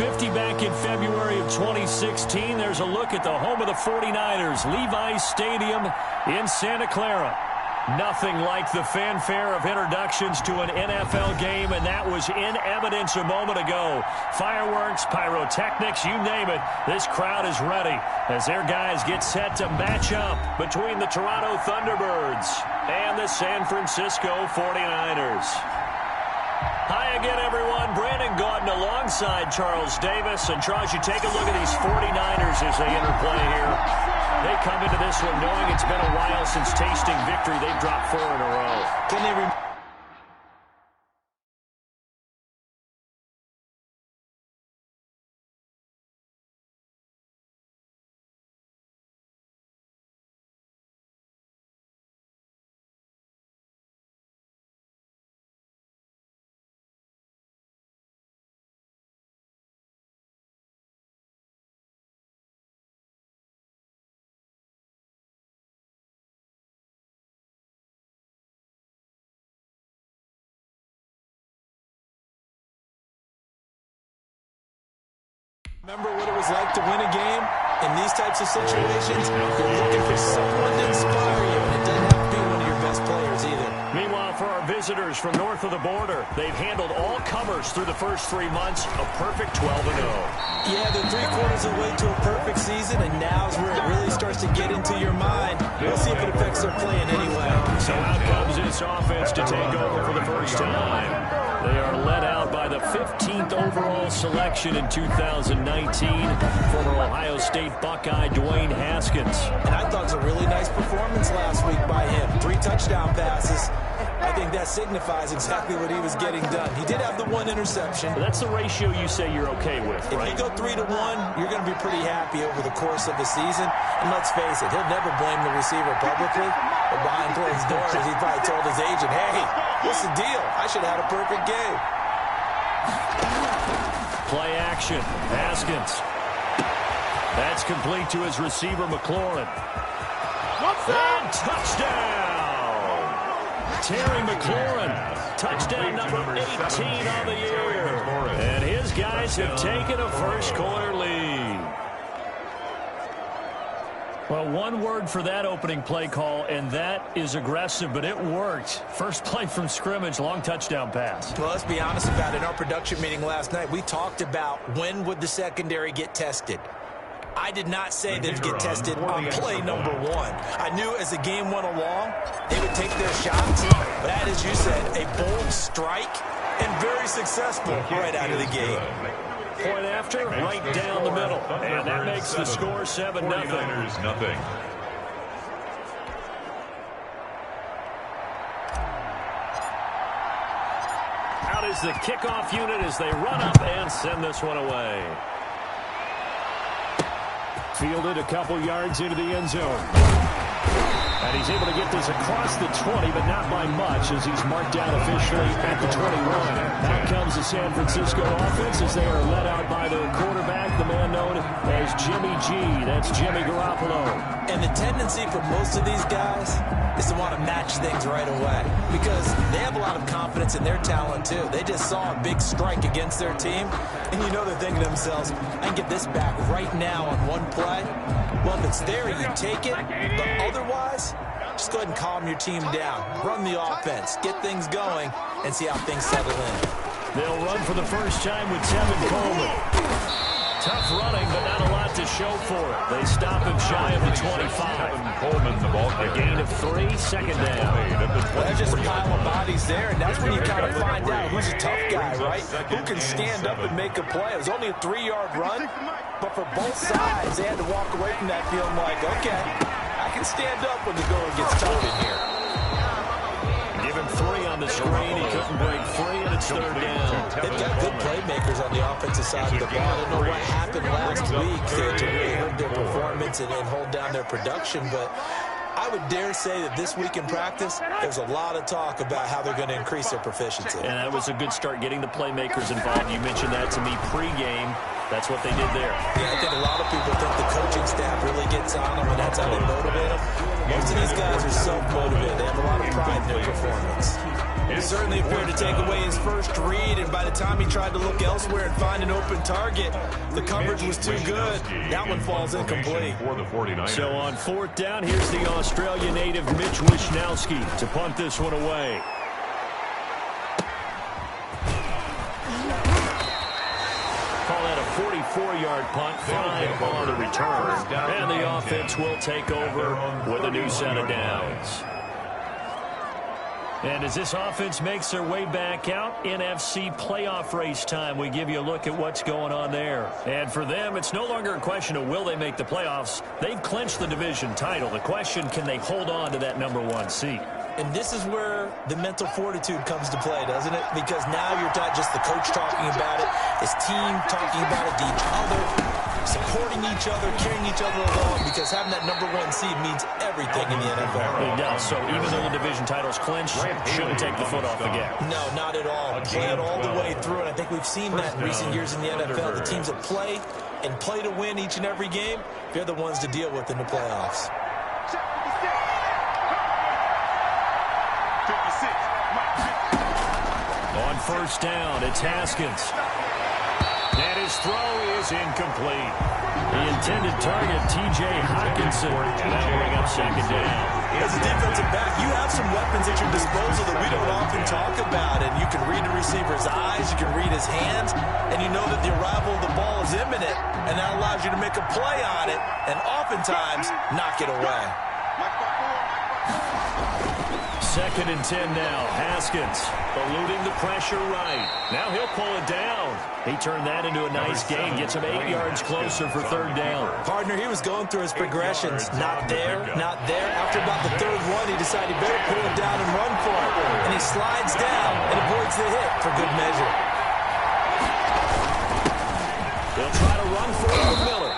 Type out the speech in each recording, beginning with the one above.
50 back in February of 2016. There's a look at the home of the 49ers, Levi's Stadium in Santa Clara. Nothing like the fanfare of introductions to an NFL game, and that was in evidence a moment ago. Fireworks, pyrotechnics, you name it, this crowd is ready as their guys get set to match up between the Toronto Thunderbirds and the San Francisco 49ers. Hi again, everyone. Brandon Gaudin alongside Charles Davis. And Charles, you take a look at these 49ers as they interplay here. They come into this one knowing it's been a while since tasting victory. They've dropped 4 in a row. Can they remember what it was like to win a game? In these types of situations, you're looking for someone to inspire you, and it doesn't have to be one of your best players either. Meanwhile, for our visitors from north of the border, they've handled all comers through the first 3 months, a perfect 12-0. Yeah, they're 3/4 of the way to a perfect season, and now's where it really starts to get into your mind. We'll see if it affects their play in any way. So out comes this offense to take over for the first time. They are led out by the 15th overall selection in 2019, former Ohio State Buckeye Dwayne Haskins. And I thought it was a really nice performance last week by him. 3 touchdown passes. I think that signifies exactly what he was getting done. He did have the 1 interception. That's the ratio you say you're okay with, right? If you go 3-1, you're going to be pretty happy over the course of the season. And let's face it, he'll never blame the receiver publicly. But behind closed doors, he probably told his agent, hey, what's the deal? I should have had a perfect game. Play action. Haskins. That's complete to his receiver, McLaurin. And touchdown! Terry McLaurin, touchdown number 18 on the year. And his guys have taken a first-quarter lead. Well, one word for that opening play call, and that is aggressive, but it worked. First play from scrimmage, long touchdown pass. Well, let's be honest about it. In our production meeting last night, we talked about when would the secondary get tested. I did not say they'd get tested on play number 1. I knew as the game went along, they would take their shots. But that, as you said, a bold strike and very successful right out of the gate. Point after, right down the middle. And that makes the score 7-0. Nothing. Out is the kickoff unit as they run up and send this one away. Fielded a couple yards into the end zone. And he's able to get this across the 20, but not by much, as he's marked down officially at the 21. Out comes the San Francisco offense as they are led out by their quarterback, the man known as Jimmy G. That's Jimmy Garoppolo. And the tendency for most of these guys is to want to match things right away because they have a lot of confidence in their talent, too. They just saw a big strike against their team, and you know they're thinking to themselves, I can get this back right now on one play. Well, if it's there, you take it. But otherwise, just go ahead and calm your team down. Run the offense. Get things going and see how things settle in. They'll run for the first time with Tevin Coleman. Tough running, but not a lot to show for it. They stop him shy of the 25. Coleman, the ball A gain of 3, second down. Well, that's just a pile of bodies there, and that's when you kind of find out who's a tough guy, right? Who can stand up and make a play. It was only a 3-yard run, but for both sides, they had to walk away from that feeling like, okay, I can stand up when the going gets tough in here. Give him 3 on the screen. He couldn't break free, and it's 3rd down. They've got good playmakers on the offensive side of the ball. I don't know what happened last week to really hurt their performance and hold down their production, but I would dare say that this week in practice, there's a lot of talk about how they're going to increase their proficiency. And that was a good start getting the playmakers involved. You mentioned that to me pregame. That's what they did there. Yeah, I think a lot of people think the coaching staff really gets on them, and that's how they motivate them. Most of these guys are self-motivated. They have a lot of pride in their performance. He certainly appeared to take away his first read, and by the time he tried to look elsewhere and find an open target, the coverage was too good. That one falls incomplete. So on fourth down, here's the Australia native Mitch Wishnowsky to punt this one away. Call that a 44-yard punt, 5 on the return, and the offense will take over with a new set of downs. And as this offense makes their way back out, NFC playoff race time, we give you a look at what's going on there. And for them, it's no longer a question of will they make the playoffs. They've clinched the division title. The question, can they hold on to that #1 seed? And this is where the mental fortitude comes to play, doesn't it? Because now you're not just the coach talking about it, his team talking about it to each other, supporting each other, carrying each other along, because having that #1 seed means everything in the NFL. It does. So even though the division title's clinched, shouldn't take the foot off the gas. No, not at all. Play it all the way through, and I think we've seen that in recent years in the NFL. The teams that play and play to win each and every game, they're the ones to deal with in the playoffs. On first down, it's Haskins. And his throw is incomplete. The intended target, T.J. Hawkinson. And that'll bring up second down. As a defensive back, you have some weapons at your disposal that we don't often talk about. And you can read the receiver's eyes, you can read his hands, and you know that the arrival of the ball is imminent. And that allows you to make a play on it and oftentimes knock it away. Second and 10 now. Haskins eluding the pressure right. Now he'll pull it down. He turned that into a nice gain. Gets him 8 yards closer for third down. Partner, he was going through his progressions. Not there, not there. After about the third one, he decided he better pull it down and run for it. And he slides down and avoids the hit for good measure. They'll try to run for it with Miller.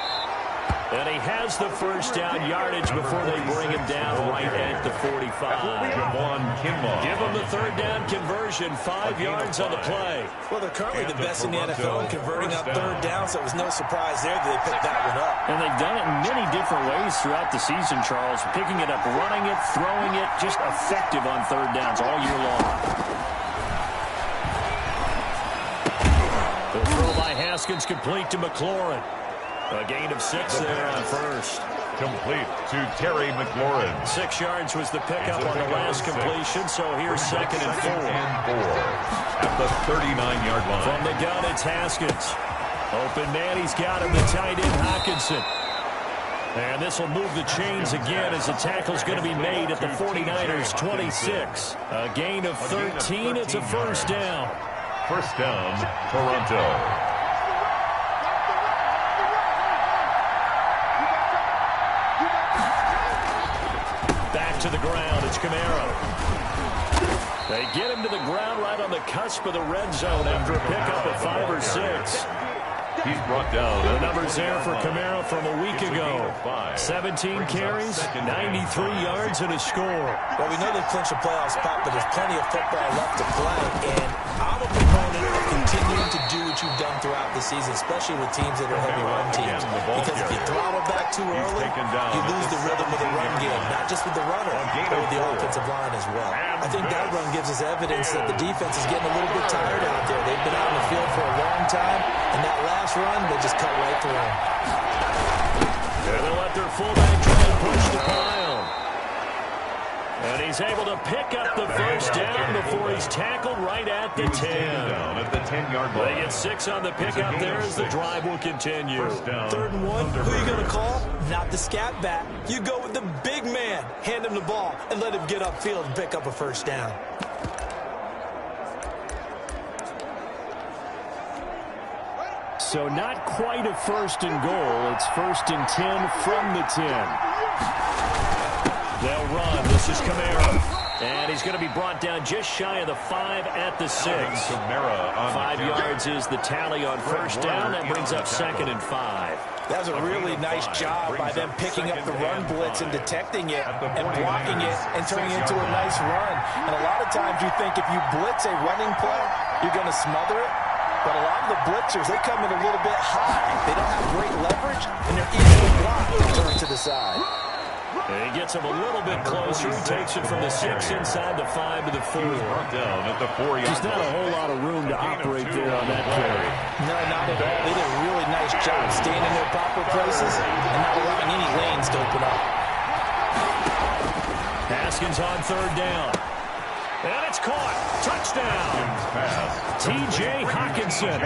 And he has the first down yardage before they bring him down right at the 45. Give him the third down conversion, 5 yards on the play. Well, they're currently the best in the NFL in converting on third down, so it was no surprise there that they picked that one up. And they've done it in many different ways throughout the season, Charles. Picking it up, running it, throwing it, just effective on third downs all year long. The throw by Haskins complete to McLaurin. A gain of 6 there on first. Complete to Terry McLaurin. 6 yards was the pickup on the last completion, so here's second and 4. At the 39-yard line. From the gun, it's Haskins. Open man, he's got him, the tight end, Hawkinson. And this will move the chains again as the tackle's going to be made at the 49ers' 26. A gain of 13, it's a first down. First down, Toronto. To the ground, it's Kamara. They get him to the ground right on the cusp of the red zone after a pickup of 5 or 6. He's brought down. The numbers there for Kamara from a week ago. 17 carries, 93 yards, and a score. Well, we know they've clinched a playoff spot, but there's plenty of football left to play. And I'm a proponent of continuing to do what you've done throughout the season, especially with teams that are heavy run teams. Because if you throttle back too early, you lose the rhythm of the run game, not just with the runner, but with the offensive line as well. I think that run gives us evidence that the defense is getting a little bit tired out there. They've been out in the field for a long time, and that last run, they just cut right through them. And they'll let their fullback try to push the pile. And he's able to pick up the first down before he's tackled right at the 10. Down at the 10-yard line. They get 6 on the pickup there as the drive will continue. Third and 1, who are you going to call? Not the scat back. You go with the big man. Hand him the ball and let him get upfield and pick up a first down. So not quite a first and goal. It's first and 10 from the 10. They'll run. This is Kamara. And he's going to be brought down just shy of the 5 at the 6. 5 yards is the tally on first down. That brings up second and 5. That was a really nice job by them picking up the run blitz and detecting it and blocking it and turning it into a nice run. And a lot of times you think if you blitz a running play, you're going to smother it. But a lot of the blitzers, they come in a little bit high. They don't have great leverage, and they're easily blocked and turned to the side. And he gets him a little bit closer. He takes it from the 6 inside the 5 to the 4. Down at the 4-yard. There's not a whole lot of room to operate there on that carry. No, not at all. They did a really nice job staying in their proper places and not allowing any lanes to open up. Haskins on 3rd down. And it's caught. Touchdown. T.J. Hawkinson.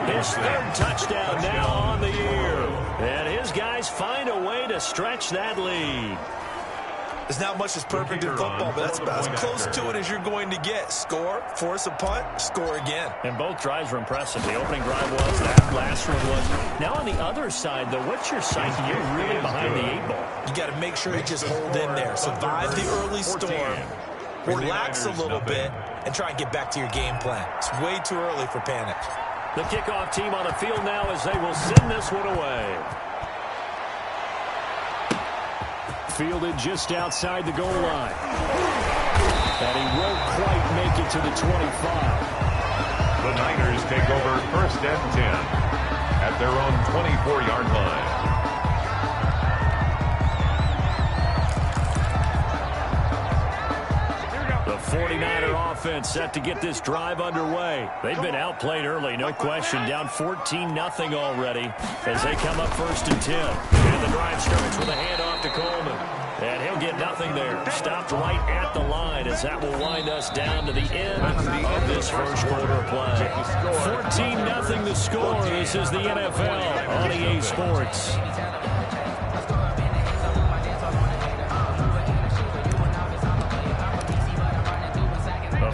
His 3rd touchdown now on the year. And his guys find a way to stretch that lead. There's not much that's perfect in football, but that's about as close to it as you're going to get. Score, force a punt, score again. And both drives were impressive. The opening drive was, that last one was. Now on the other side, though, what's your psyche? You're really behind the 8 ball. You got to make sure you just hold in there. Survive the early storm. Relax a little bit and try and get back to your game plan. It's way too early for panic. The kickoff team on the field now as they will send this one away. Fielded just outside the goal line. And he won't quite make it to the 25. The Niners take over 1st and 10 at their own 24-yard line. The 49er offense set to get this drive underway. They've been outplayed early, no question. Down 14-0 already as they come up 1st and 10. And the drive starts with a handoff to Coleman. And he'll get nothing there. Stopped right at the line as that will wind us down to the end of this first quarter of play. 14-0 the score. This is the NFL on EA Sports.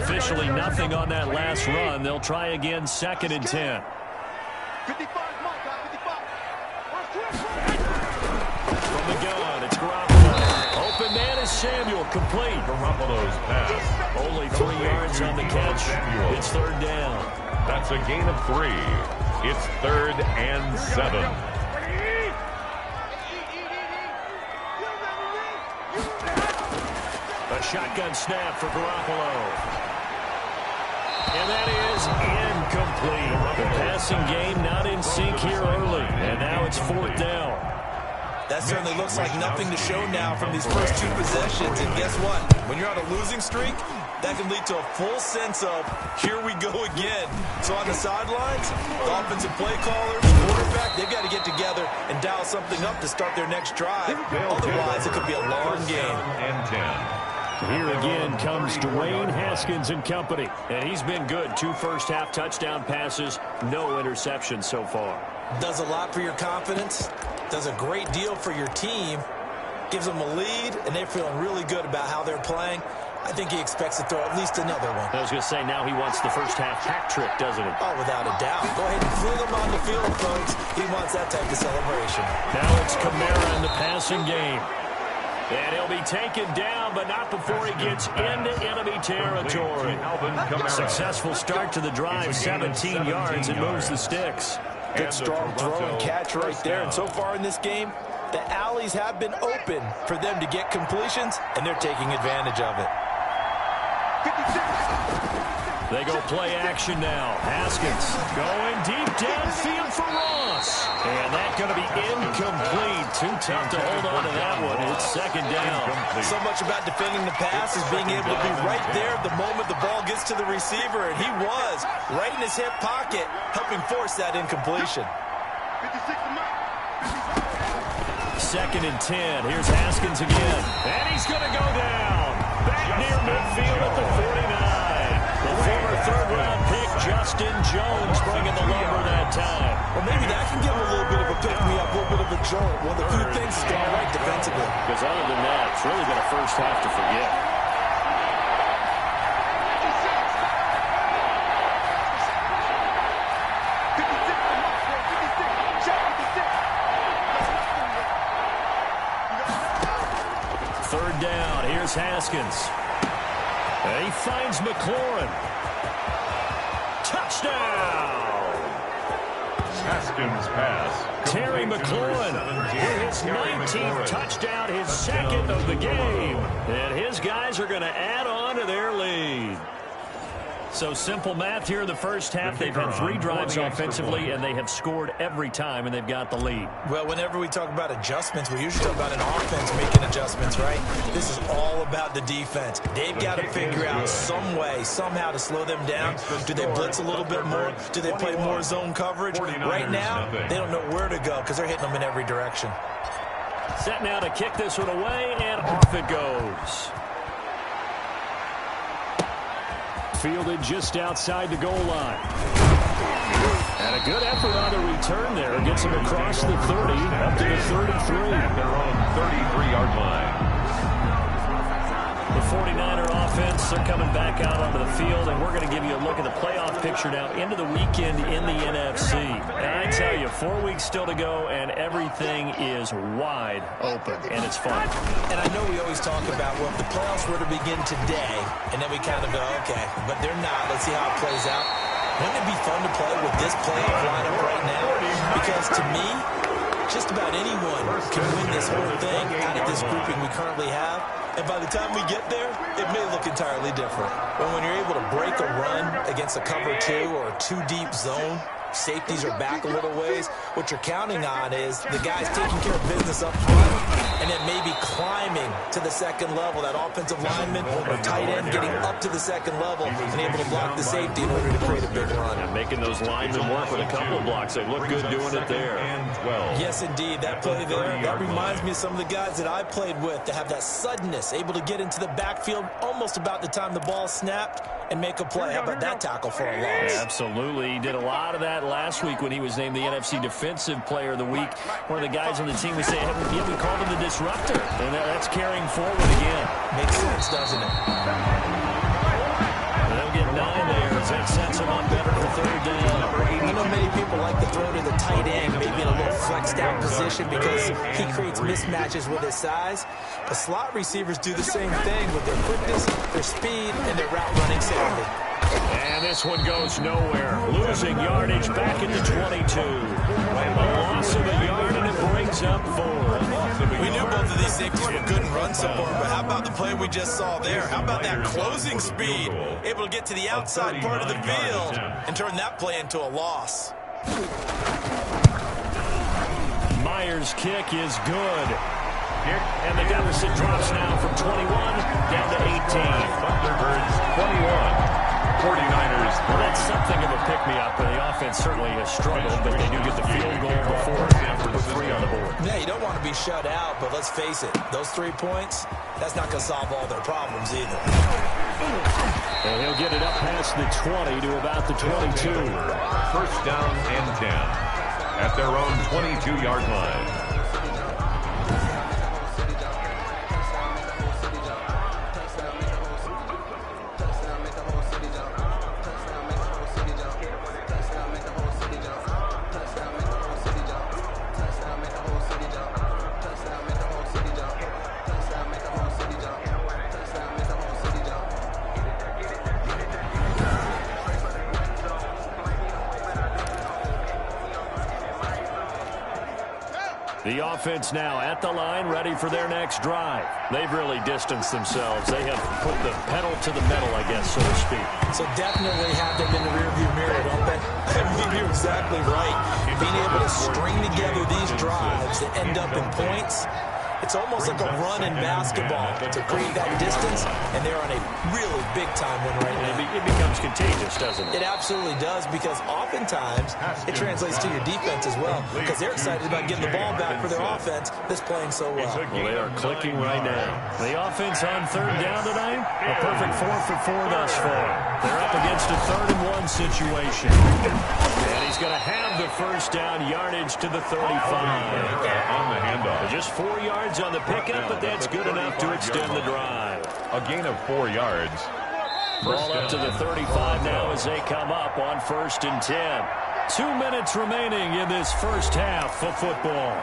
Officially nothing on that last run. They'll try again 2nd and 10. From the gun, it's Garoppolo. Open man is Samuel, complete. Garoppolo's pass. Only 3 yards on the catch. It's 3rd down. That's a gain of 3. It's 3rd and 7. A shotgun snap for Garoppolo. And that is incomplete. The passing game not in sync here early. And now it's 4th down. That certainly looks like nothing to show now from these first 2 possessions. And guess what? When you're on a losing streak, that can lead to a full sense of, here we go again. So on the sidelines, the offensive play callers, quarterback, they've got to get together and dial something up to start their next drive. Otherwise, it could be a long game. And 10. Here again comes Dwayne Haskins and company. And he's been good. 2 first-half touchdown passes, no interceptions so far. Does a lot for your confidence. Does a great deal for your team. Gives them a lead, and they're feeling really good about how they're playing. I think he expects to throw at least another one. I was going to say, now he wants the first-half hat trick, doesn't he? Oh, without a doubt. Go ahead and fling him on the field, folks. He wants that type of celebration. Now it's Kamara in the passing game. And he'll be taken down, but not before he gets into enemy territory. Successful start to the drive, 17 yards, and moves the sticks. Good strong throw and catch right there. And so far in this game, the alleys have been open for them to get completions, and they're taking advantage of it. They go play action now. Haskins going deep downfield for Ross. And that's going to be incomplete. Too tough to hold on to that one. It's 2nd down. So much about defending the pass is being able to be right there the moment the ball gets to the receiver. And he was right in his hip pocket, helping force that incompletion. 2nd and 10. Here's Haskins again. And he's going to go down. Back near midfield at the 49. The former 3rd-round pick, Justin Jones, bringing the lumber that time. Well, maybe that can give him a little bit of a pick-me-up, a little bit of a jolt. One of the few things is going right defensively. Because other than that, it's really been a first half to forget. Third down. Here's Haskins. And he finds McLaurin. Touchdown! Haskins pass. Terry McLaurin with his 19th touchdown, his 2nd of the game. And his guys are going to add on to their lead. So simple math here in the first half. They've had 3 drives offensively, and they have scored every time, and they've got the lead. Well, whenever we talk about adjustments, we usually talk about an offense making adjustments, right? This is all about the defense. They've got to figure out some way, somehow to slow them down. Do they blitz a little bit more? Do they play more zone coverage? Right now, they don't know where to go because they're hitting them in every direction. Set now to kick this one away, and off it goes. Fielded just outside the goal line. And a good effort on the return there. Gets him across the 30, up to the 33. At their own 33-yard line. The 49er offense, they're coming back out onto the field, and we're going to give you a look at the playoff picture now into the weekend in the NFC. And I tell you, 4 weeks still to go, and everything is wide open, and it's fun. And I know we always talk about, well, if the playoffs were to begin today, and then we kind of go, okay, but they're not. Let's see how it plays out. Wouldn't it be fun to play with this playoff lineup right now? Because to me, just about anyone can win this whole thing out of this grouping we currently have. And by the time we get there, it may look entirely different. But when you're able to break a run against a cover 2 or a 2-deep zone, safeties are back a little ways. What you're counting on is the guys taking care of business up front and then maybe climbing to the second level. That offensive lineman or tight end getting up to the second level and able to block the safety in order to create a big run. And making those linemen work with a couple of blocks. They look good doing it there. Yes, indeed. That play there, that reminds me of some of the guys that I played with that have that suddenness, able to get into the backfield almost about the time the ball snapped and make a play. How about that tackle for a loss? Yeah, absolutely. He did a lot of that last week when he was named the NFC Defensive Player of the Week. One of the guys on the team, we say, yeah, we called him the disruptor. And that's carrying forward again. Makes sense, doesn't it? They'll get 9 there as that sets him up better for third down. I know many people like to throw to the tight end, maybe in a little flexed out position because he creates mismatches with his size. But slot receivers do the same thing with their quickness, their speed, and their route running savvy. And this one goes nowhere. Losing yardage back at the 22. A loss of a yard, and it brings up 4. We knew both of these safeties were good in run support, but how about the play we just saw there? How about that closing speed? Able to get to the outside part of the field and turn that play into a loss. Myers' kick is good. And the deficit drops now from 21 down to 18. Thunderbirds 21. 49ers. Well, that's something of a pick-me-up. The offense certainly has struggled, but they do get the field goal before half with 3 on the board. Yeah, you don't want to be shut out, but let's face it, those 3 points, that's not going to solve all their problems either. And he'll get it up past the 20 to about the 22. First down and 10 at their own 22-yard line. The offense now at the line, ready for their next drive. They've really distanced themselves. They have put the pedal to the metal, I guess, so to speak. So definitely have them in the rearview mirror, don't they? I mean, you're exactly right. Being able to string together these drives that end up in points, it's almost like a run in basketball to create that distance, and they're on a really big-time win right now. It becomes contagious, doesn't it? It absolutely does, because oftentimes it translates to your defense as well, because they're excited about getting the ball back for their offense that's playing so well. Well, they are clicking right now. The offense on third down tonight, a perfect 4 for 4 thus far. They're up against a 3rd and 1 situation. And he's going to have the first down, yardage to the 35. On the handoff. Just 4 yards on the pickup, but that's good enough to extend the drive. A gain of 4 yards. Ball up to the 35 now as they come up on 1st and 10. 2 minutes remaining in this first half of football.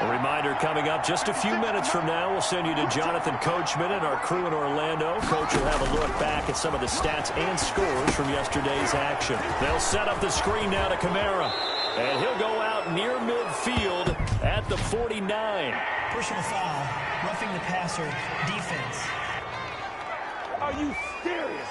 A reminder coming up just a few minutes from now. We'll send you to Jonathan Coachman and our crew in Orlando. Coach will have a look back at some of the stats and scores from yesterday's action. They'll set up the screen now to Kamara. And he'll go out near midfield at the 49. Personal foul. roughing the passer defense. Are you serious?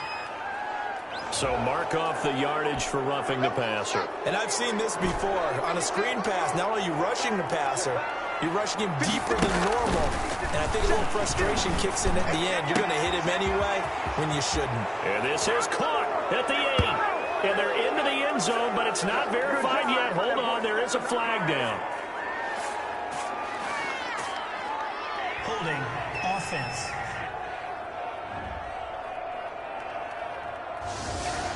So mark off the yardage for roughing the passer. And I've seen this before. On a screen pass, not only are you rushing the passer, you're rushing him deeper than normal. And I think a little frustration kicks in at the end. You're going to hit him anyway when you shouldn't. And this is caught at the 8. And they're into the end zone, but it's not verified yet. Hold on, there is a flag down. Holding offense.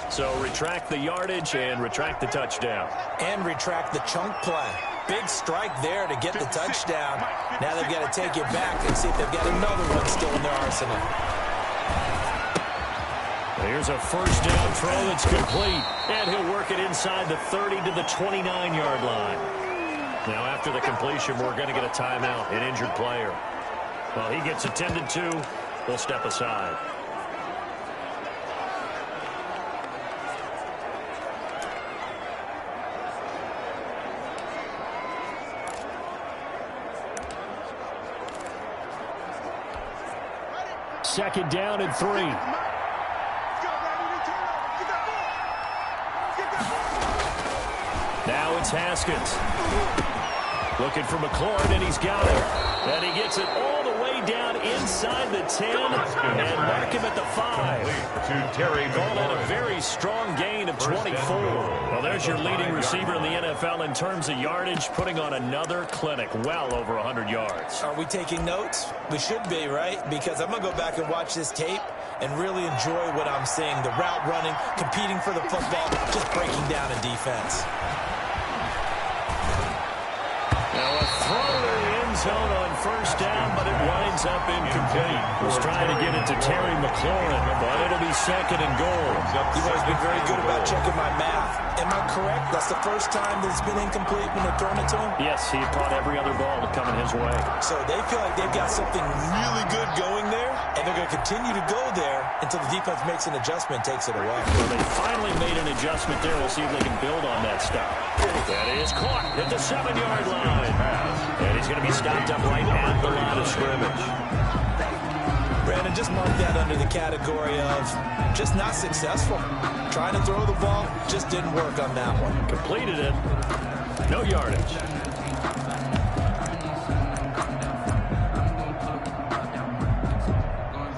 So retract the yardage and retract the touchdown. And retract the chunk play. Big strike there to get the touchdown. Now they've got to take it back and see if they've got another one still in their arsenal. Here's a first down throw that's complete. And he'll work it inside the 30 to the 29-yard line. Now after the completion, we're going to get a timeout, an injured player. Well, he gets attended to. We'll step aside. Second down and 3. Now it's Haskins. Looking for McLaurin, and he's got it. And he gets it all the way down inside the 10 and mark him at the 5. To Terry Called out a McLaurin. very strong gain of 24. Well, there's your leading receiver in the NFL in terms of yardage, putting on another clinic, well over 100 yards. Are we taking notes? We should be, right? Because I'm going to go back and watch this tape and really enjoy what I'm seeing. The route running, competing for the football, just breaking down in defense. Now a throw to the end zone on first down, but it winds up incomplete. Was trying to get it to Terry McLaurin, but it'll be second and goal. You've always been very good about checking my math. Am I correct? That's the first time that it's been incomplete when they're throwing it to him? Yes, he caught every other ball coming his way. So they feel like they've got something really good going there, and they're going to continue to go there until the defense makes an adjustment and takes it away. Well, they finally made an adjustment there. We'll see if they can build on that stuff. That is caught at the 7-yard line. And he's going to be stopped up right at the line of scrimmage. Brandon, just mark that under the category of just not successful. Trying to throw the ball, just didn't work on that one. Completed it. No yardage.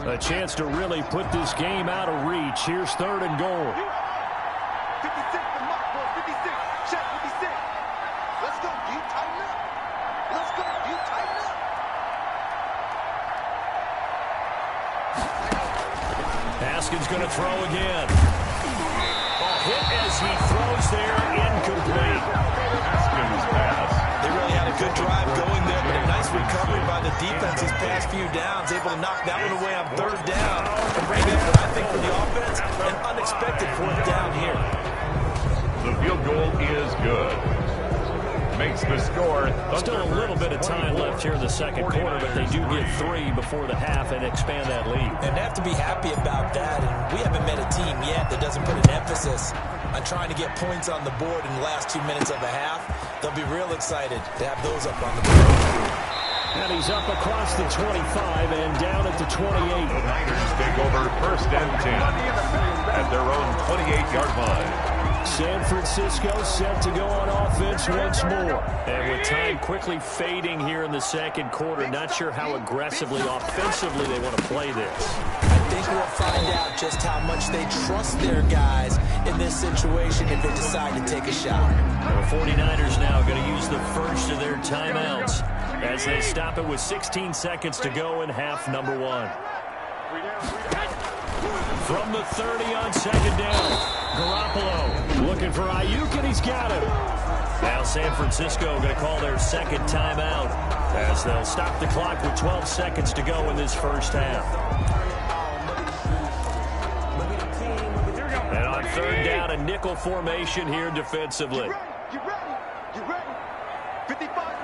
A chance to really put this game out of reach. Here's third and goal. 56, the mark, boy, 56. Check 56. Let's go, D. Tighten up. Let's go, D. Tighten up. Haskins going to throw again. A hit as he throws there, incomplete. Haskins pass. They really had a good drive going there, but a nice recovery by the defense these past few downs, able to knock that one away on third down and bring in what I think for the offense, an unexpected fourth down here. The field goal is good. Makes the score. Still a little bit of time left here in the second quarter, but they do get 3 before the half and expand that lead. And they have to be happy about that, and we haven't met a team yet that doesn't put an emphasis on trying to get points on the board in the last 2 minutes of a half. They'll be real excited to have those up on the board. And he's up across the 25 and down at the 28. The Niners take over first and 10 at their own 28-yard line. San Francisco set to go on offense once more. And with time quickly fading here in the second quarter, not sure how aggressively, offensively they want to play this. I think we'll find out just how much they trust their guys in this situation if they decide to take a shot. The 49ers now going to use the first of their timeouts as they stop it with 16 seconds to go in half number 1. From the 30 on second down, Garoppolo looking for Ayuk, and he's got him. Now San Francisco going to call their second timeout as they'll stop the clock with 12 seconds to go in this first half. And on third down, a nickel formation here defensively. You ready? 55,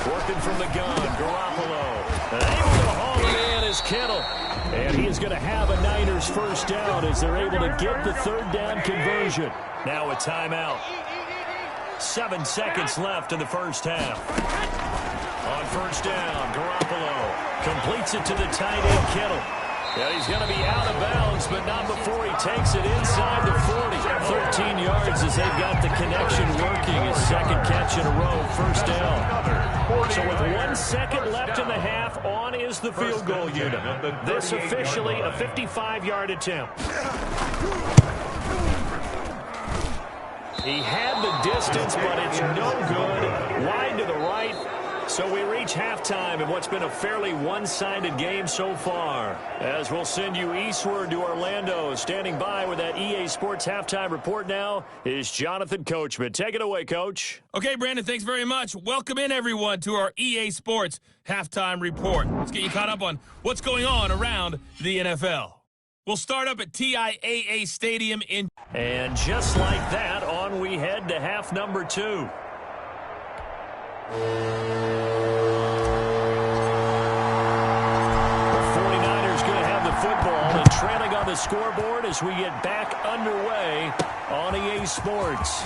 Working from the gun, Garoppolo. And able to haul it in is Kittle. And he is going to have a Niners first down as they're able to get the third down conversion. Now a timeout. 7 seconds left in the first half. On first down, Garoppolo completes it to the tight end, Kittle. And he's going to be out of bounds, but not before he takes it inside the 40. 13 yards as they've got the connection working. His second catch in a row, first down. So with 1 second left in the half, on is the field goal unit. This officially a 55-yard attempt. He had the distance, but it's no good. Wide to the right. So we reach halftime in what's been a fairly one-sided game so far. As we'll send you eastward to Orlando. Standing by with that EA Sports halftime report now is Jonathan Coachman. Take it away, Coach. Okay, Brandon, thanks very much. Welcome in, everyone, to our EA Sports halftime report. Let's get you caught up on what's going on around the NFL. We'll start up at TIAA Stadium in... And just like that, on we head to half number 2. The 49ers going to have the football and trailing on the scoreboard as we get back underway on EA Sports.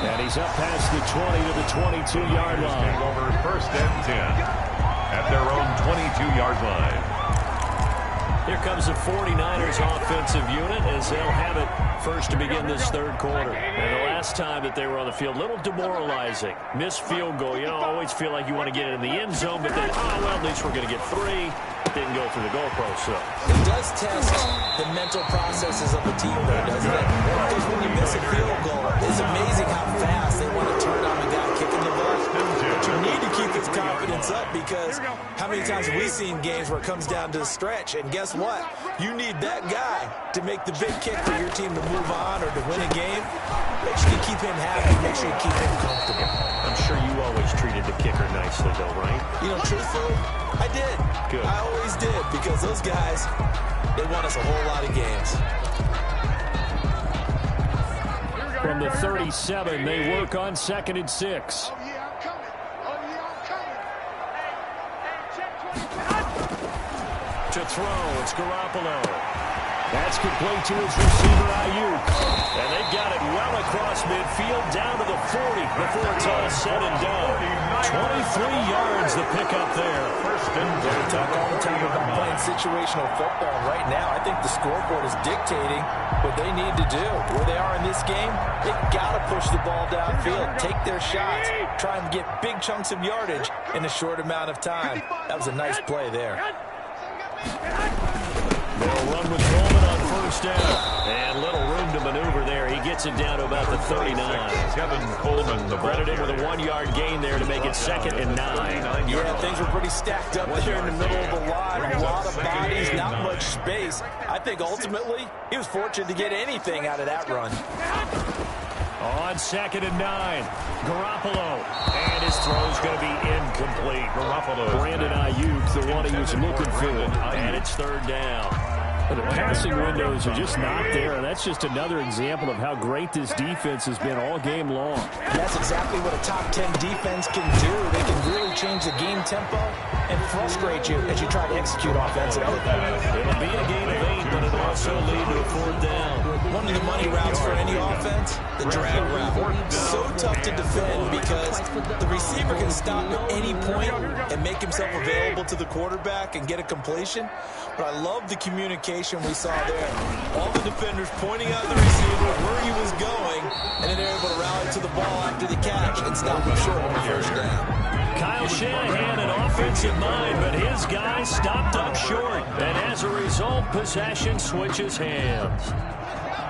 And he's up past the 20 to the 22-yard line. Over first and 10 at their own 22-yard line. Here comes the 49ers offensive unit as they'll have it first to begin this third quarter. And the last time that they were on the field, a little demoralizing. Missed field goal. You know, always feel like you want to get it in the end zone, but then, oh, well, at least we're going to get 3. Didn't go through the goalpost, though. It does test the mental processes of a team, though, doesn't it? Because when you miss a field goal, it's amazing how fast they want to turn on the guy kicking the ball. But you need to keep his confidence up because how many times have we seen games where it comes down to the stretch? And guess what? You need that guy to make the big kick for your team to move on or to win a game. Make sure you keep him happy. Make sure you keep him comfortable. I'm sure you always treated the kicker nicely, though, right? You know, truthfully, I did. Good. I always did because those guys, they won us a whole lot of games. From the 37, they work on 2nd and 6. Oh, yeah, I'm coming. Oh, yeah, I'm coming. To throw, it's Garoppolo. That's complete to his receiver, Ayuk. And they've got it well across midfield, down to the 40 before it's all said and done. 23 yards the pickup there. We talk all the time about playing situational football. Right now, I think the scoreboard is dictating what they need to do. Where they are in this game, they've got to push the ball downfield, take their shots, try and get big chunks of yardage in a short amount of time. That was a nice play there. They'll run with Coleman on first down. And little room to maneuver there. He gets it down to about the 39. Kevin Coleman, the Credited with a 1-yard gain there to make it 2nd and 9. Yeah, things were pretty stacked up there in the middle of the line. A lot of bodies, not much space. I think ultimately he was fortunate to get anything out of that run. On 2nd and 9, Garoppolo. And his throw's going to be incomplete. Garoppolo. Brandon Ayuk, the one he was looking for. And it's 3rd down. The passing windows are just not there. That's just another example of how great this defense has been all game long. That's exactly what a top 10 defense can do. They can really change the game tempo and frustrate you as you try to execute offensively. It'll be a gain of 8, but it'll also lead to a 4th down. One of the money routes for any offense, the drag route. So tough to defend because the receiver can stop at any point and make himself available to the quarterback and get a completion. But I love the communication we saw there. All the defenders pointing out the receiver where he was going, and then they're able to rally to the ball after the catch and stop him short on the first down. Kyle Shanahan, an offensive mind, but his guy stopped up short. And as a result, possession switches hands.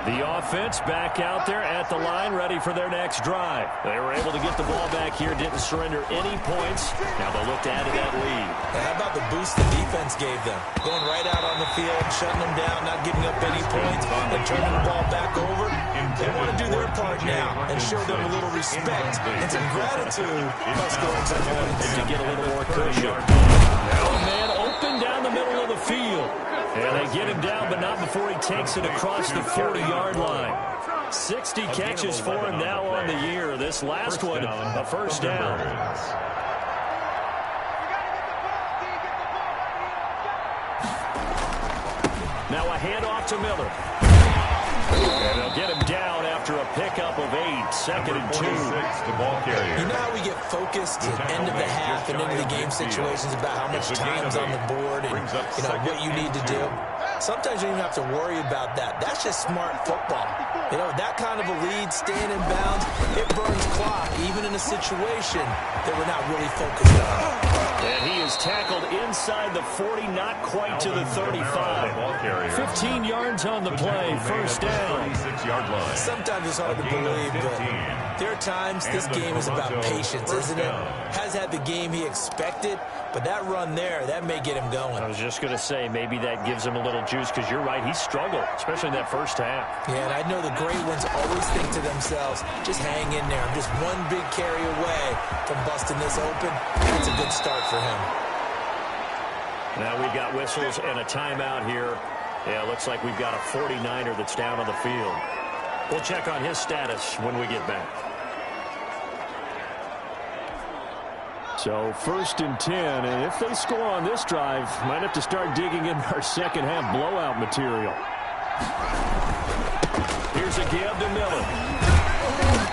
The offense back out there at the line, ready for their next drive. They were able to get the ball back here, didn't surrender any points. Now they'll look to add to that lead. And how about the boost the defense gave them? Going right out on the field, shutting them down, not giving up any points, and turning the ball back over. They want to do their part now and show them a little respect and some gratitude by scoring some points. To get a little more cushion. Oh, man, open down the middle of the field. And they get him down, but not before he takes it across the 40-yard line. 60 catches for him now on the year. This last one, a first down. Now a handoff to Miller. And they'll get him down after a pickup of 8, second and 2. The ball carrier. You know how we get focused at end of the half and into the game situations about how much time's on the board and what you need to do? Sometimes you don't even have to worry about that. That's just smart football. That kind of a lead, staying in bounds, it burns clock, even in a situation that we're not really focused on. And he is tackled inside the 40, not quite to the 35. 15 yards on the play, first down. Sometimes it's hard to believe, but there are times this game is about patience, isn't it? Has had the game he expected, but that run there, that may get him going. I was just going to say, maybe that gives him a little juice, because you're right, he struggled, especially in that first half. Yeah, and I know the great ones always think to themselves, just hang in there. I'm just one big carry away from busting this open. That's a good start for him. Now we've got whistles and a timeout here. Yeah, looks like we've got a 49er that's down on the field. We'll check on his status when we get back. So first and 10, and if they score on this drive, might have to start digging in our second half blowout material. Here's a give to Miller.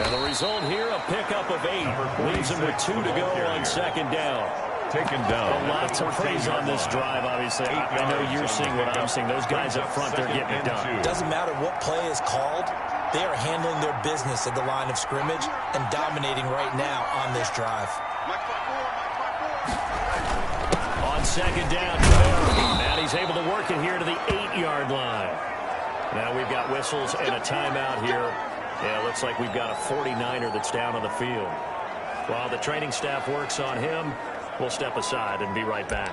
And the result here, a pickup of 8. Leaves him with 2 to go on second down. Taken down. Lots of praise on this drive, obviously. I know you're seeing what I'm seeing. Those guys up front, they're getting it done. Doesn't matter what play is called. They are handling their business at the line of scrimmage and dominating right now on this drive. On second down, and he's able to work it here to the 8-yard line. Now we've got whistles and a timeout here. Yeah, looks like we've got a 49er that's down on the field. While the training staff works on him, we'll step aside and be right back.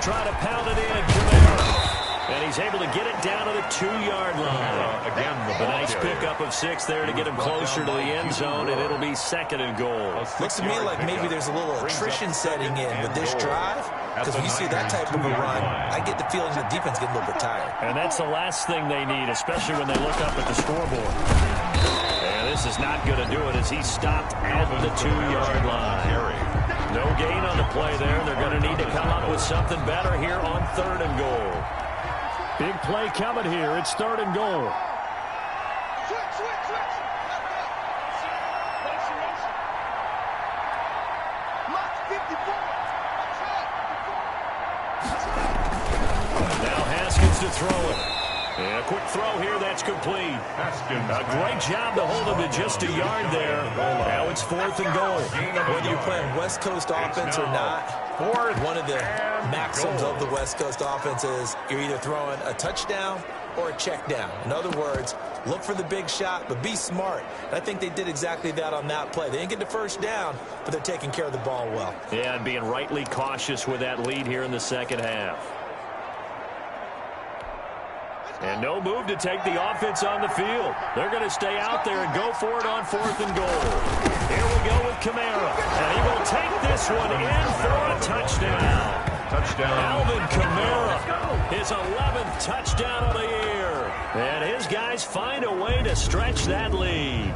Try to pound it in, and he's able to get it down to the 2-yard line. Again, a nice pickup of 6 there to get him closer to the end zone, and it'll be second and goal. Looks to me like maybe there's a little attrition setting in with this drive, because when you see that type of a run, I get the feeling the defense get a little bit tired. And that's the last thing they need, especially when they look up at the scoreboard. And this is not going to do it as he's stopped at the 2-yard line. No gain on the play there. They're going to need to come up with something better here on 3rd and goal. Big play coming here. It's 3rd and goal. Now Haskins to throw it. And a quick throw here, that's complete. A great job to hold him to just a yard there. Now it's 4th and goal. Whether you're playing West Coast offense or not, one of the maxims of the West Coast offense is you're either throwing a touchdown or a check down. In other words, look for the big shot, but be smart. And I think they did exactly that on that play. They didn't get the first down, but they're taking care of the ball well. Yeah, and being rightly cautious with that lead here in the second half. And no move to take the offense on the field. They're going to stay out there and go for it on 4th and goal. Here we go with Kamara. And he will take this one in for a touchdown. Alvin Kamara, his 11th touchdown of the year. And his guys find a way to stretch that lead.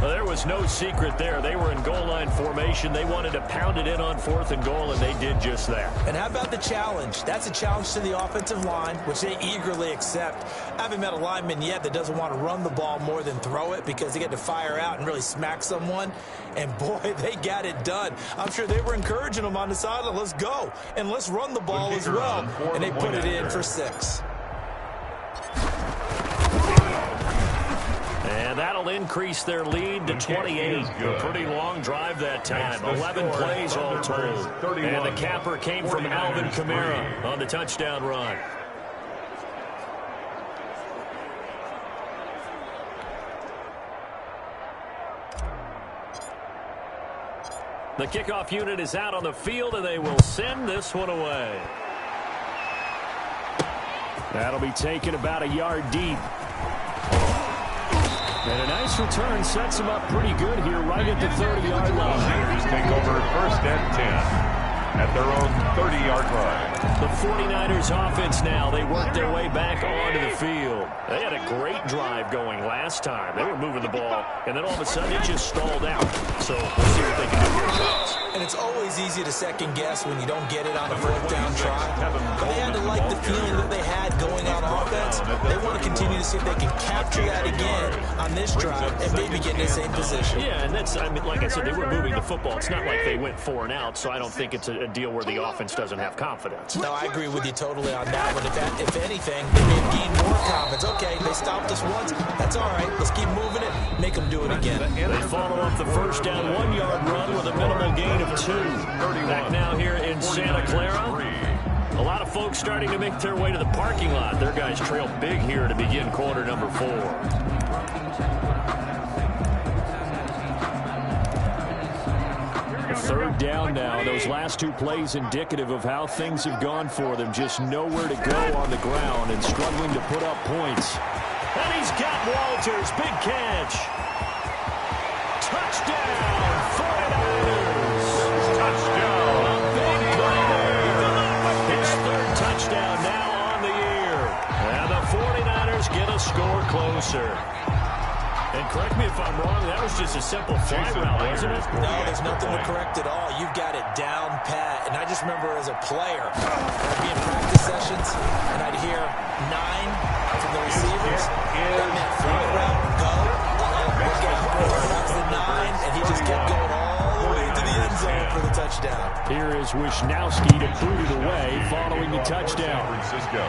Well, there was no secret there. They were in goal line formation. They wanted to pound it in on 4th and goal, and they did just that. And how about the challenge? That's a challenge to the offensive line, which they eagerly accept. I haven't met a lineman yet that doesn't want to run the ball more than throw it because they get to fire out and really smack someone. And, boy, they got it done. I'm sure they were encouraging them on the sideline. Let's go, and let's run the ball as well. And they put it in for 6. And that'll increase their lead to 28. A pretty long drive that time. 11 plays all told. And the capper came from Alvin Kamara on the touchdown run. The kickoff unit is out on the field, and they will send this one away. That'll be taken about a yard deep. And a nice return sets him up pretty good here right at the 30-yard line. Niners take over 1st and 10 at their own 30-yard line. The 49ers offense now. They work their way back onto the field. They had a great drive going last time. They were moving the ball, and then all of a sudden it just stalled out. So we'll see what they can do here, Charles. And it's always easy to second guess when you don't get it on a fourth down try. But they had to like the feeling that they had going on offense. They want to continue to see if they can capture that again on this drive and maybe get in the same position. Yeah, and that's, I mean, like I said, they were moving the football. It's not like they went 4 and out, so I don't think it's a deal where the offense doesn't have confidence. No, I agree with you totally on that one. If anything, they may have gained more confidence. Okay, they stopped us once. That's all right. Let's keep moving it. Make them do it again. They follow up the first down 1-yard run with a minimal gain of 2. Back now here in Santa Clara. A lot of folks starting to make their way to the parking lot. Their guys trail big here to begin quarter number 4. Third down now. Those last 2 plays indicative of how things have gone for them. Just nowhere to go on the ground and struggling to put up points. And he's got Walters. Big catch. Touchdown, 49ers. Touchdown. A big play. His 3rd touchdown now on the year. And the 49ers get a score closer. And correct me if I'm wrong, that was just a simple fly route, wasn't it? No, there's nothing to correct at all. You've got it down pat. And I just remember as a player, I'd be in practice sessions, and I'd hear 9 from the receivers. That meant fly route, go. Look out. That's the 9, and he just kept going all the way to the end zone for the touchdown. Here is Wisnowski to boot it away following the touchdown. Francisco.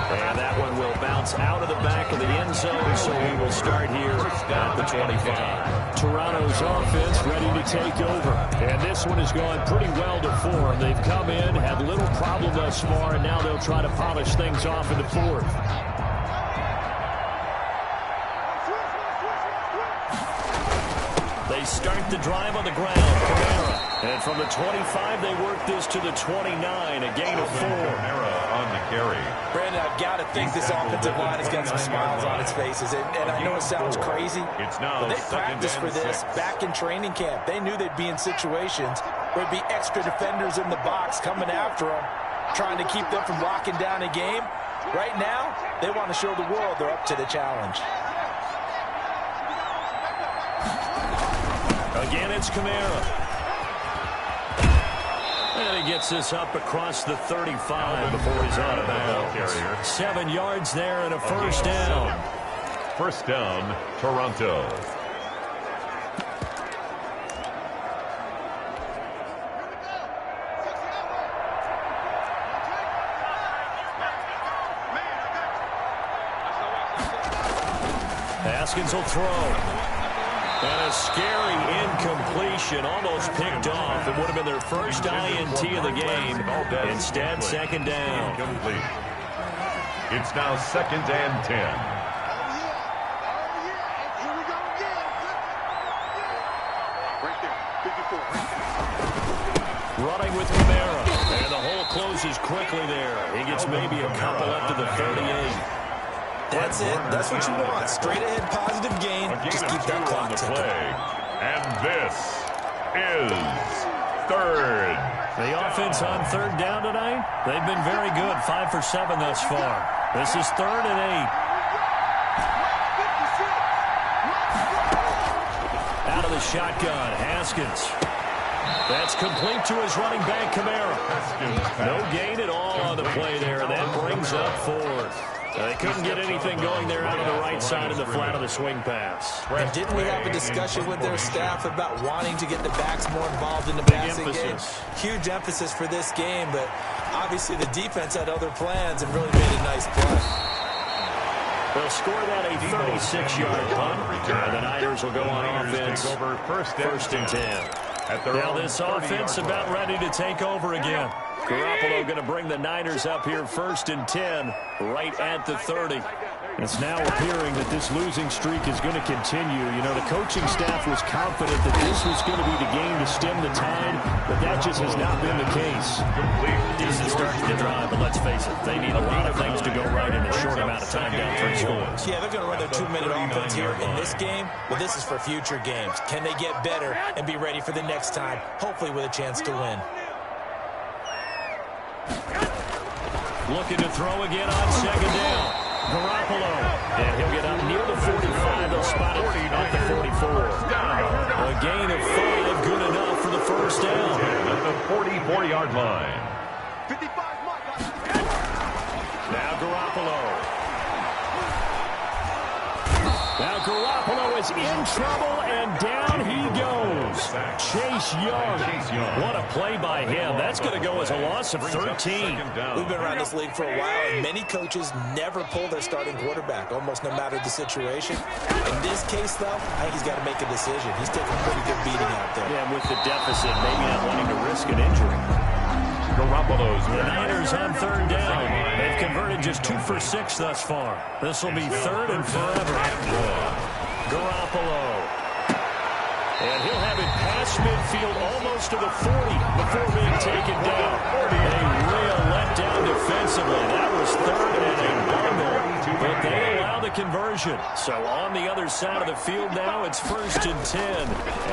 And that one will bounce out of the back of the end zone, so we will start here at the 25. Toronto's offense ready to take over. And this one has gone pretty well to form. They've come in, had little problem thus far, and now they'll try to polish things off in the 4th. They start the drive on the ground. Kamara. And from the 25, they work this to the 29, a gain of 4. Kamara on the carry. Brandon, I've got to think this offensive line has got some smiles on its faces. And I know it sounds crazy, but they practiced for this back in training camp. They knew they'd be in situations where there'd be extra defenders in the box coming after them, trying to keep them from locking down a game. Right now, they want to show the world they're up to the challenge. Again, it's Kamara. And he gets this up across the 35 before he's out of bounds. 7 yards there and a first down. First down, Toronto. Haskins will throw. And a scary incompletion, almost picked off. It would have been their first INT of the game. Instead, second down. Incomplete. It's now 2nd and 10. Running with Kamara. And the hole closes quickly there. He gets maybe a couple up to the 38. That's it. That's what you want. Straight ahead, positive gain. Just keep that clock ticking. And this is 3rd. The offense on 3rd down tonight, they've been very good. 5 for 7 thus far. This is 3rd and 8. Out of the shotgun, Haskins. That's complete to his running back, Kamara. No gain at all on the play there. That brings up 4th. They couldn't get anything going there out of the right side of the flat of the swing pass. And didn't we have a discussion with their staff about wanting to get the backs more involved in the passing game? Huge emphasis for this game, but obviously the defense had other plans and really made a nice play. They'll score that a 36-yard punt, and the Niners will go on offense first and 10. Now this offense about ready to take over again. Garoppolo going to bring the Niners up here 1st and 10 right at the 30. It's now appearing that this losing streak is going to continue. You know, the coaching staff was confident that this was going to be the game to stem the tide, but that just has not been the case. Decent start to the drive, but let's face it, they need a lot of things to go right in a short amount of time down 3 scores. Yeah, they're going to run their 2-minute offense here in this game, but this is for future games. Can they get better and be ready for the next time, hopefully with a chance to win? Looking to throw again on 2nd spotted at the 44. A gain of 5, good enough for the first down. At the 44-yard line. 55 mark. Now Garoppolo. Now Garoppolo is in trouble, and down he goes. Chase Young. What a play by him. That's going to go as a loss of 13. We've been around this league for a while, and many coaches never pull their starting quarterback, almost no matter the situation. In this case, though, I think he's got to make a decision. He's taking a pretty good beating out there. Yeah, with the deficit, maybe not wanting to risk an injury. Garoppolo's The Niners on third down. They've converted just 2 for 6 thus far. This will be third and forever. Garoppolo. And he'll have it past midfield almost to the 40 before being taken down. A real letdown defensively. That was third and a bundle. But they allow the conversion. So on the other side of the field now, it's 1st and 10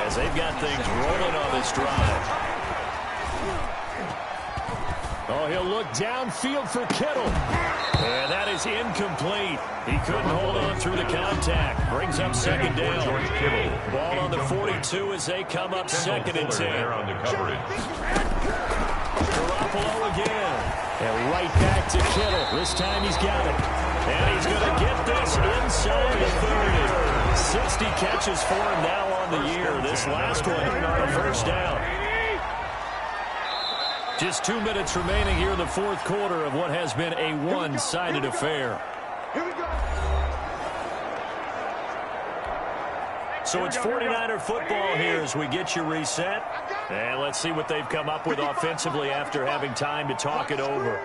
as they've got things rolling on this drive. Oh, he'll look downfield for Kittle. And that is incomplete. He couldn't hold on through the contact. Brings up second down. Ball on the 42 as they come up 2nd and 10. Garoppolo again. And right back to Kittle. This time he's got it. And he's going to get this inside the 30. 60 catches for him now on the year. This last one, a first down. Just 2 minutes remaining here in the 4th quarter of what has been a one-sided affair. Here we go. So it's 49er football here as we get you reset. And let's see what they've come up with offensively after having time to talk it over.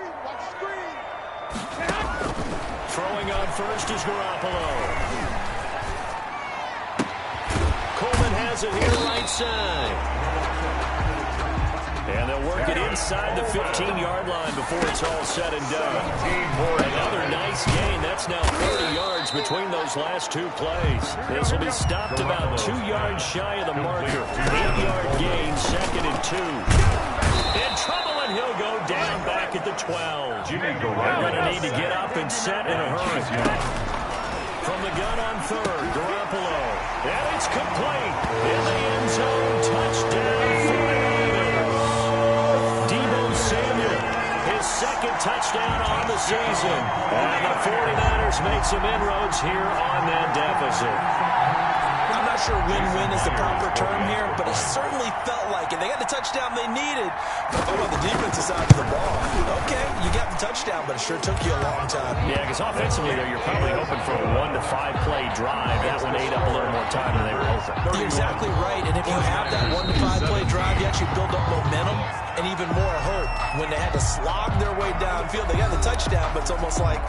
Throwing on first is Garoppolo. Coleman has it here right side. And they'll work it inside the 15-yard line before it's all said and done. Another nice gain. That's now 30 yards between those last 2 plays. This will be stopped about 2 yards shy of the marker. 8-yard gain, 2nd and 2. In trouble, and he'll go down back at the 12. They're going to need to get up and set in a hurry. From the gun on third, Garoppolo. And it's complete. In the end zone, touchdown, 49ers. His 2nd touchdown on the season. And the 49ers make some inroads here on that deficit. I'm not sure win-win is the proper term here, but it certainly felt like it. They got the touchdown they needed. But on the defensive side of the ball, okay, you got the touchdown, but it sure took you a long time. Yeah, because offensively there, you're probably hoping for a 1 to 5 play drive. That one ate up a little more time than they were hoping. You're exactly right, and if you have that 1 to 5 play drive, you actually build up momentum and even more hope. When they had to slog their way downfield, they got the touchdown, but it's almost like,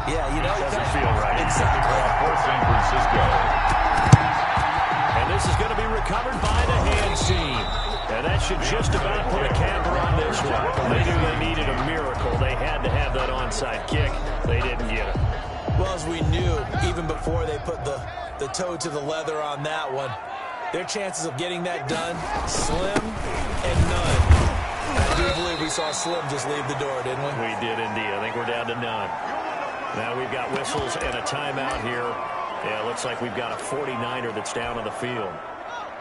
yeah, you know, doesn't feel right. Exactly. For San Francisco. And this is going to be recovered by the hand team. And that should just about put a capper on this one. They knew they needed a miracle. They had to have that onside kick. They didn't get it. Well, as we knew, even before they put the toe to the leather on that one, their chances of getting that done, slim and none. I do believe we saw Slim just leave the door, didn't we? We did indeed. I think we're down to none. Now we've got whistles and a timeout here. Yeah, it looks like we've got a 49er that's down on the field.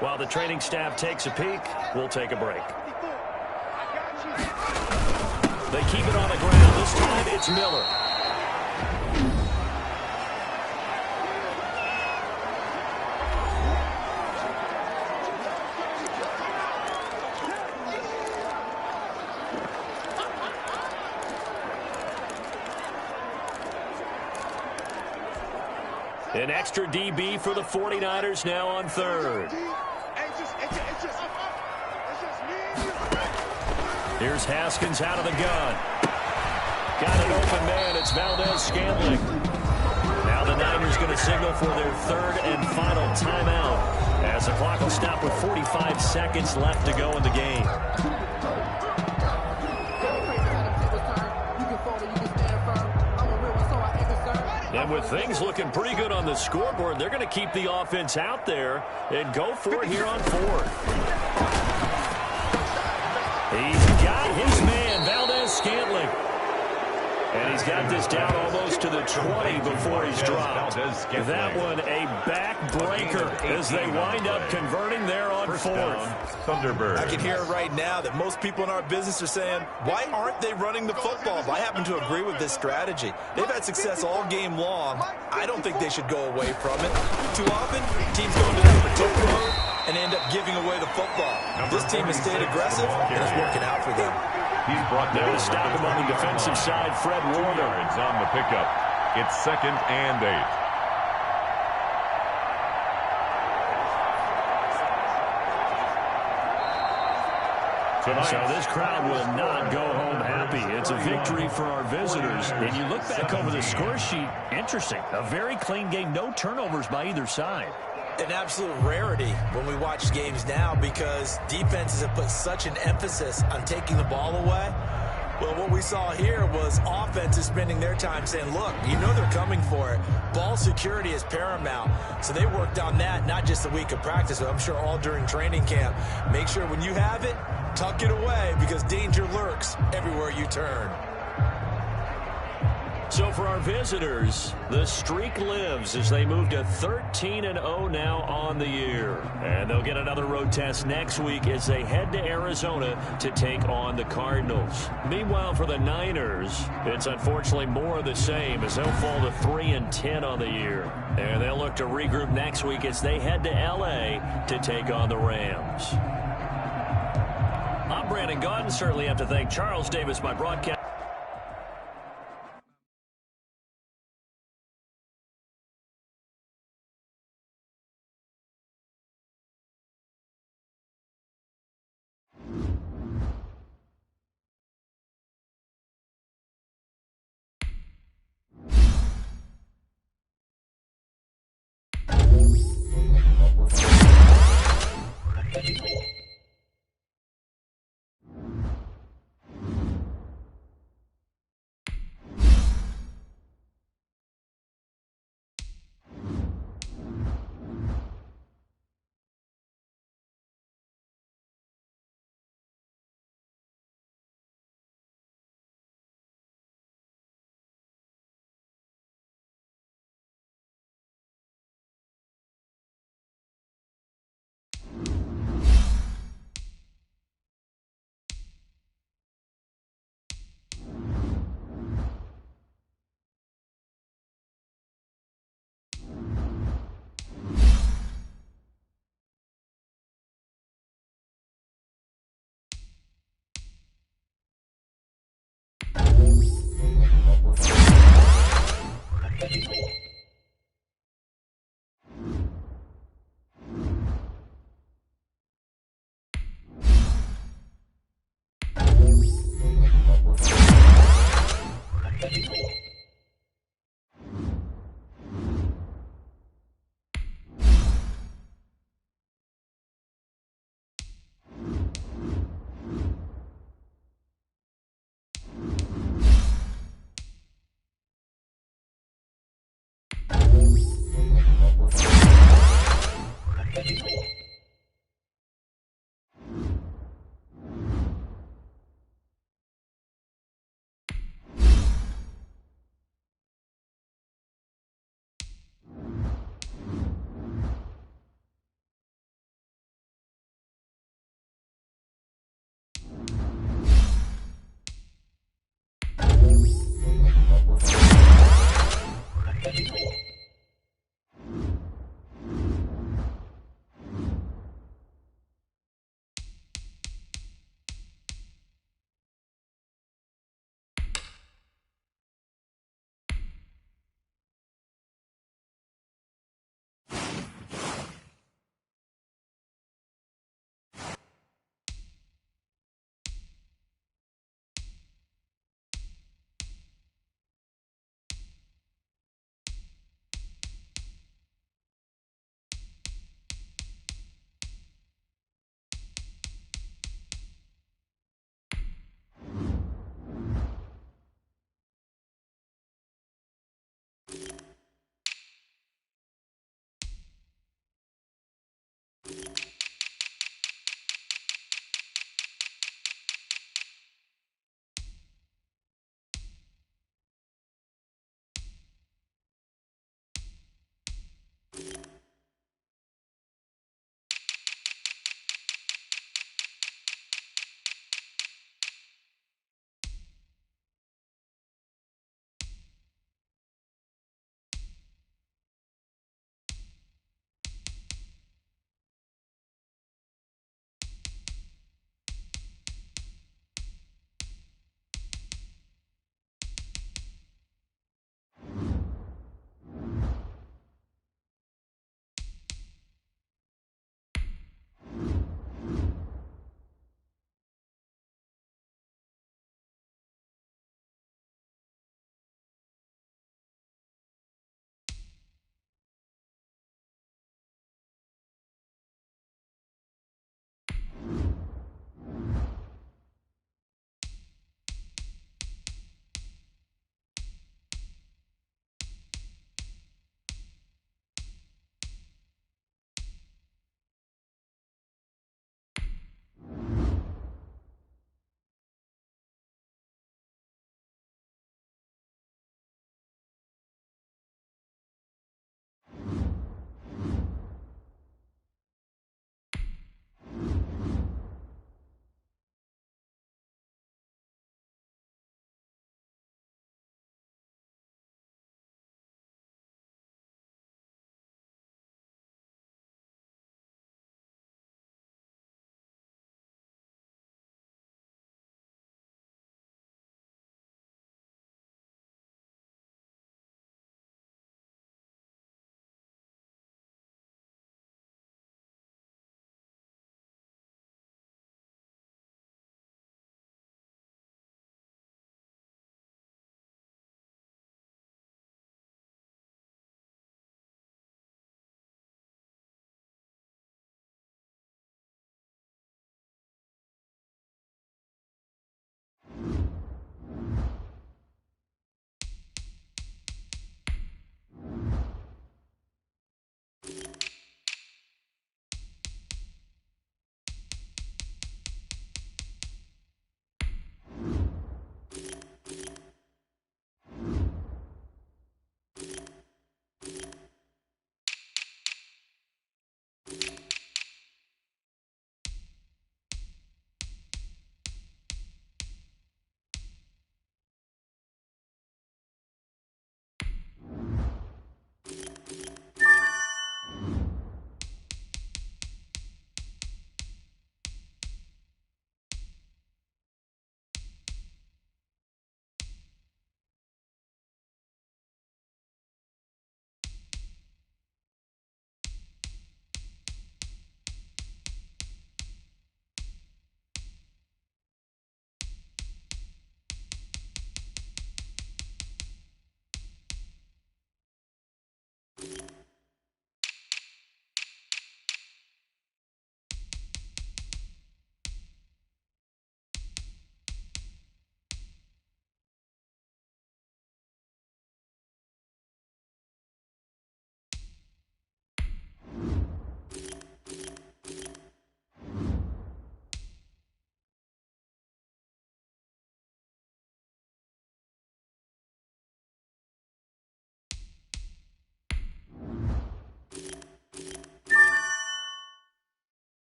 While the training staff takes a peek, we'll take a break. They keep it on the ground. This time it's Miller. An extra DB for the 49ers now on third. Here's Haskins out of the gun. Got an open man. It's Valdez-Scantling. Now the Niners going to signal for their 3rd and final timeout as the clock will stop with 45 seconds left to go in the game. And with things looking pretty good on the scoreboard, they're going to keep the offense out there and go for it here on 4th. He's got his man, Valdez-Scantling. And he's got this down almost to the 20 before he's dropped. That one a backbreaker as they wind up converting there on fourth. Thunderbird. I can hear it right now that most people in our business are saying, why aren't they running the football? I happen to agree with this strategy. They've had success all game long. I don't think they should go away from it. Too often, teams go into that protect mode and end up giving away the football. This team has stayed aggressive, and it's working out for them. He's brought down. Stop him on the defensive side, Fred Warner. 2 yards on the pickup. It's 2nd and 8. So this crowd will not go home happy. It's a victory for our visitors. And you look back over the score sheet, interesting. A very clean game, no turnovers by either side. An absolute rarity when we watch games now because defenses have put such an emphasis on taking the ball away. Well, what we saw here was offenses spending their time saying, look, you know they're coming for it. Ball security is paramount. So they worked on that not just a week of practice, but I'm sure all during training camp. Make sure when you have it, tuck it away because danger lurks everywhere you turn. So for our visitors, the streak lives as they move to 13-0 now on the year. And they'll get another road test next week as they head to Arizona to take on the Cardinals. Meanwhile, for the Niners, it's unfortunately more of the same as they'll fall to 3-10 on the year. And they'll look to regroup next week as they head to L.A. to take on the Rams. I'm Brandon Gaudin. Certainly have to thank Charles Davis, my broadcast. You